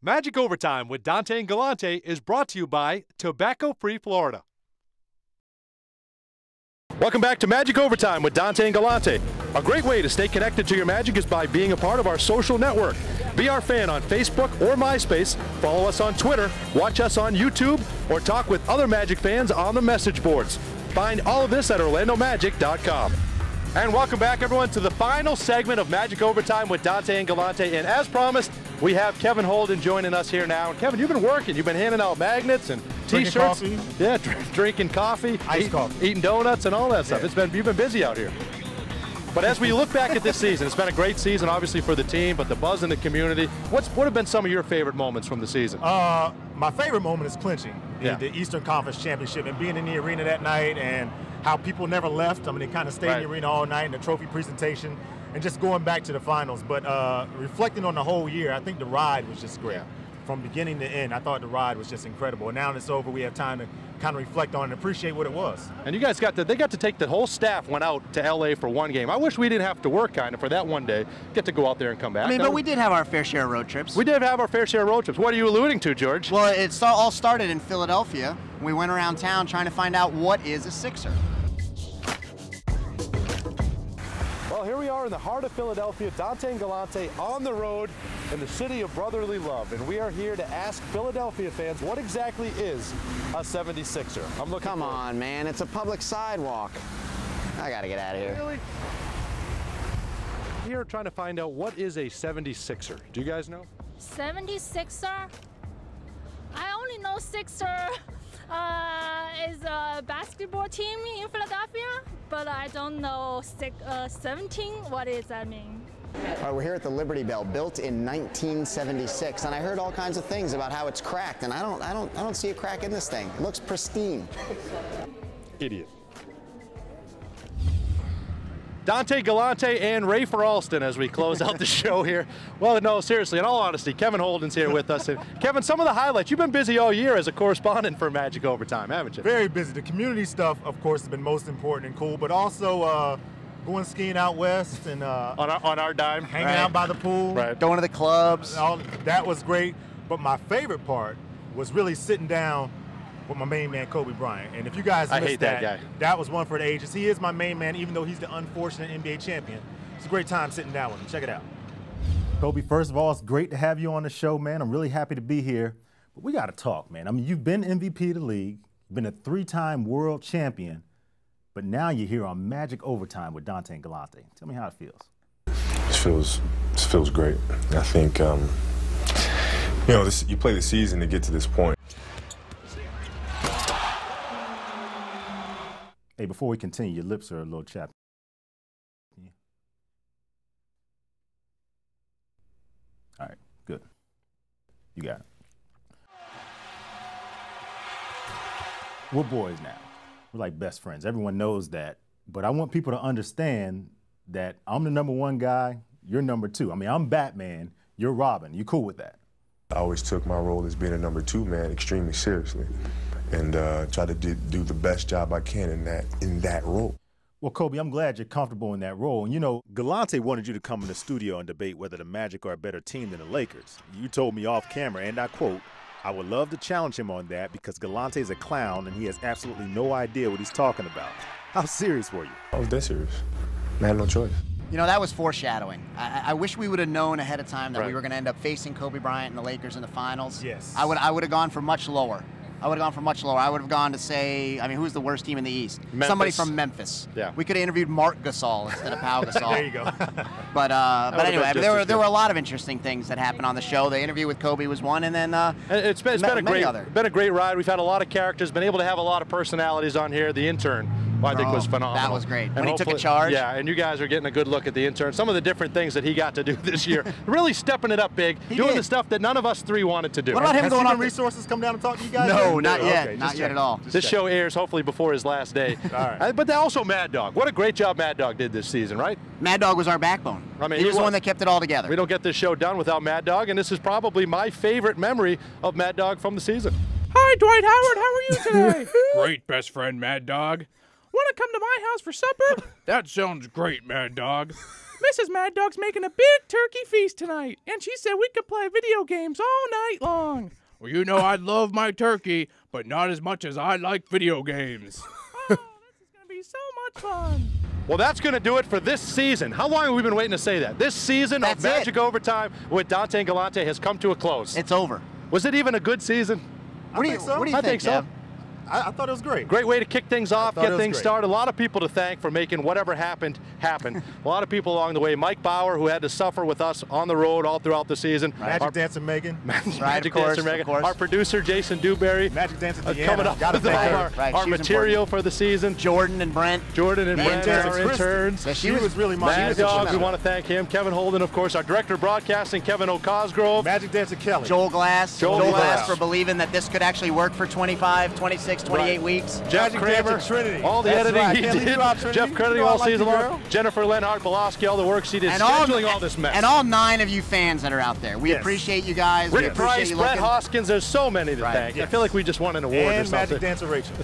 Magic Overtime with Dante Galante is brought to you by Tobacco-Free Florida. Welcome back to Magic Overtime with Dante Galante. A great way to stay connected to your Magic is by being a part of our social network. Be our fan on Facebook or MySpace, follow us on Twitter, watch us on YouTube, or talk with other Magic fans on the message boards. Find all of this at OrlandoMagic.com. And welcome back, everyone, to the final segment of Magic Overtime with Dante and Galante. And as promised, we have Kevin Holden joining us here now. And Kevin, you've been working. You've been handing out magnets and T-shirts. Yeah, drinking coffee, eating donuts, and all that stuff. Yeah. You've been busy out here. But as we look back at this season, it's been a great season, obviously, for the team, but the buzz in the community. What have been some of your favorite moments from the season? My favorite moment is clinching the Eastern Conference Championship and being in the arena that night, and how people never left. I mean, they kind of stayed in the arena all night, and the trophy presentation, and just going back to the finals. But reflecting on the whole year, I think the ride was just great. From beginning to end, I thought the ride was just incredible. And now that it's over, we have time to kind of reflect on and appreciate what it was. And you guys got to take the whole staff went out to LA for one game. I wish we didn't have to work kind of for that one day, get to go out there and come back. I mean, but we did have our fair share of road trips. We did have our fair share of road trips. What are you alluding to, George? Well, it all started in Philadelphia. We went around town trying to find out what is a Sixer. Well, here we are in the heart of Philadelphia, Dante and Galante on the road in the city of brotherly love, and we are here to ask Philadelphia fans what exactly is a 76er. Come on, man, it's a public sidewalk. I gotta get out of here. Really? Here trying to find out what is a 76er. Do you guys know? 76er? I only know Sixer is a basketball team in Philadelphia, but I don't know 17. What does that mean? All right, we're here at the Liberty Bell, built in 1976, and I heard all kinds of things about how it's cracked, and I don't see a crack in this thing. It looks pristine. Idiot. Dante Galante and Ray Alston as we close out the show here. Well, no, seriously, in all honesty, Kevin Holden's here with us. And Kevin, some of the highlights, you've been busy all year as a correspondent for Magic Overtime, haven't you? Very busy. The community stuff, of course, has been most important and cool, but also going skiing out west and on our dime. Hanging out by the pool. Right. Going to the clubs. That was great. But my favorite part was really sitting down with my main man, Kobe Bryant. And if you guys missed I hate that guy. That was one for the ages. He is my main man, even though he's the unfortunate NBA champion. It's a great time sitting down with him. Check it out. Kobe, first of all, it's great to have you on the show, man. I'm really happy to be here. But we got to talk, man. I mean, you've been MVP of the league, been a 3-time world champion, but now you're here on Magic Overtime with Dante and Galante. Tell me how it feels. This feels great. I think, you play the season to get to this point. Hey, before we continue, your lips are a little chapped. All right, good. You got it. We're boys now. We're like best friends. Everyone knows that. But I want people to understand that I'm the #1 guy, you're #2. I mean, I'm Batman, you're Robin. You cool with that? I always took my role as being a #2 man extremely seriously, and try to do the best job I can in that role. Well, Kobe, I'm glad you're comfortable in that role. And, you know, Galante wanted you to come in the studio and debate whether the Magic are a better team than the Lakers. You told me off camera, and I quote, "I would love to challenge him on that because Galante is a clown and he has absolutely no idea what he's talking about." How serious were you? I was dead serious. I had no choice. You know, that was foreshadowing. I wish we would have known ahead of time that Right. we were going to end up facing Kobe Bryant and the Lakers in the finals. Yes. I would have gone for much lower. I would have gone to say, I mean, who's the worst team in the East? Memphis. Somebody from Memphis. Yeah. We could have interviewed Mark Gasol instead of Pau Gasol. There you go. But would've anyway, been there just were as a lot of interesting things that happened on the show. The interview with Kobe was one, and then It's been a great ride. We've had a lot of characters, been able to have a lot of personalities on here. The intern, I think, was phenomenal. That was great. And When he took a hopefully- charge. Yeah, and you guys are getting a good look at the intern. Some of the different things that he got to do this year. Really stepping it up big, doing the stuff that none of us three wanted to do. What about him going on resources come down and talk to you guys? No, not yet. Okay, Not yet at all. This show airs hopefully before his last day. All right. But also Mad Dog. What a great job Mad Dog did this season, right? Mad Dog was our backbone. I mean, he was the one that kept it all together. We don't get this show done without Mad Dog, and this is probably my favorite memory of Mad Dog from the season. Hi, Dwight Howard. How are you today? Great, best friend, Mad Dog. Want to come to my house for supper? That sounds great, Mad Dog. Mrs. Mad Dog's making a big turkey feast tonight, and she said we could play video games all night long. Well, you know I love my turkey, but not as much as I like video games. Oh, this is going to be so much fun. Well, that's going to do it for this season. How long have we been waiting to say that? This season of Magic Overtime with Dante Galante has come to a close. It's over. Was it even a good season? What do you think? I think so. I thought it was great. Great way to kick things off, get things great. started. A lot of people to thank for making whatever happened happen. A lot of people along the way. Mike Bauer, who had to suffer with us on the road all throughout the season. Magic Dancer Megan. Magic Dancer Megan. Our producer, Jason Dewberry. Magic Dancer Deanna. Coming up with our material for the season. Jordan and Brent. Brent, our interns. Yeah, she was really my Mad Dog, we want to thank him. Kevin Holden, of course, our director of broadcasting, Kevin O'Cosgrove. Magic Dancer Kelly. Joel Glass for believing that this could actually work for 25, 26, 28 weeks. Jeff Kramer, all the editing he did. Jeff crediting all season long. Jennifer Lenhart Boloski, all the work she did, scheduling all this mess. And all 9 of you fans that are out there. We appreciate you guys. Rick Price, Brett Hoskins, there's so many to thank. I feel like we just won an award or something. Magic Dancer Rachel.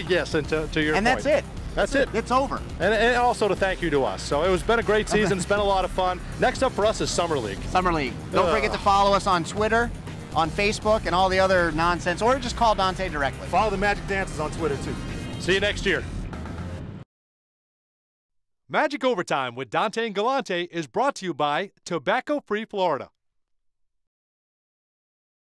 Yes, and to your point. And that's it. That's it. It's over. And also to thank you to us. So it has been a great season. It's been a lot of fun. Next up for us is Summer League. Summer League. Don't forget to follow us on Twitter, on Facebook, and all the other nonsense, or just call Dante directly. Follow the Magic Dancers on Twitter, too. See you next year. Magic Overtime with Dante and Galante is brought to you by Tobacco Free Florida.